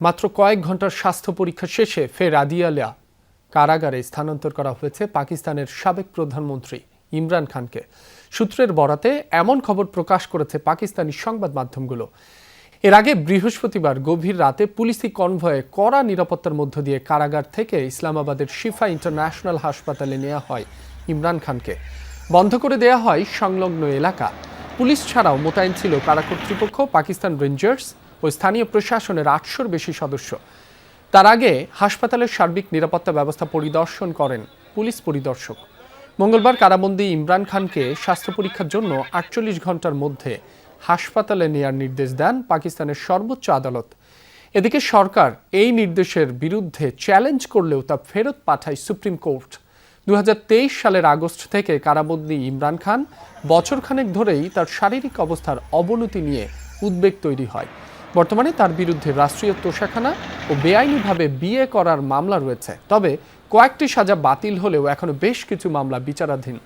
মাত্র কয়েক ঘন্টার স্বাস্থ্য পরীক্ষা শেষে ফের আদিয়ালা কারাগারে স্থানান্তর করা হয়েছে পাকিস্তানের সাবেক প্রধানমন্ত্রী ইমরান খানকে। সূত্রের বরাতে এমন খবর প্রকাশ করেছে পাকিস্তানি সংবাদ মাধ্যমগুলো। এর আগে বৃহস্পতিবার গভীর রাতে পুলিশি কনভয়ে কড়া নিরাপত্তার মধ্য দিয়ে কারাগার থেকে ইসলামাবাদের শিফা ইন্টারন্যাশনাল হাসপাতালে নেওয়া হয় ইমরান খানকে। বন্ধ করে দেয়া হয় সংলগ্ন এলাকা। পুলিশ ছাড়াও মোতায়েন ছিল কারা কর্তৃপক্ষ, পাকিস্তান রেঞ্জার্স ও স্থানীয় প্রশাসনের ৮০০-র বেশি সদস্য। তার আগে হাসপাতালের সার্বিক নিরাপত্তা ব্যবস্থা পরিদর্শন করেন পুলিশ পরিদর্শক। মঙ্গলবার কারাবন্দী ইমরান খানকে স্বাস্থ্য পরীক্ষার জন্য ৪৮ ঘন্টার মধ্যে হাসপাতালে নেয়ার নির্দেশ দেন পাকিস্তানের সর্বোচ্চ আদালত। এদিকে সরকার এই নির্দেশের বিরুদ্ধে চ্যালেঞ্জ করলেও তা ফেরত পাঠায় সুপ্রিম কোর্ট। ২০২৩ সালের আগস্ট থেকে কারাবন্দী ইমরান খান বছরখানেক ধরেই তার শারীরিক অবস্থার অবনতি নিয়ে উদ্বেগ তৈরি হয়। বর্তমানে তার বিরুদ্ধে রাষ্ট্রীয় তোষাখানা ও বেআইনিভাবে বিয়ে করার মামলা রয়েছে। তবে কয়েকটি সাজা বাতিল হলেও এখনো বেশ কিছু মামলা বিচারাধীন।